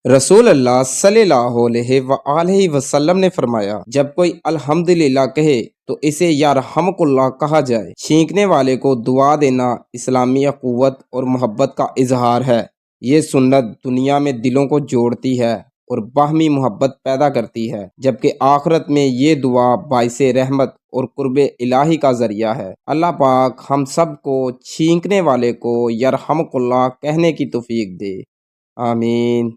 रसूल अल्लाह सल्लल्लाहु अलैहि वसल्लम ने फरमाया, जब कोई अल्हम्दुलिल्लाह कहे तो इसे यरहमुकुल्लाह कहा जाए। छींकने वाले को दुआ देना इस्लामी अख़ुवत और मोहब्बत का इजहार है। ये सुन्नत दुनिया में दिलों को जोड़ती है और बाहमी मोहब्बत पैदा करती है, जबकि आखिरत में ये दुआ बाइसे रहमत और कुर्बे इलाही का जरिया है। अल्लाह पाक हम सब को छींकने वाले को यरहमुकुल्लाह कहने की तौफीक दे। आमीन।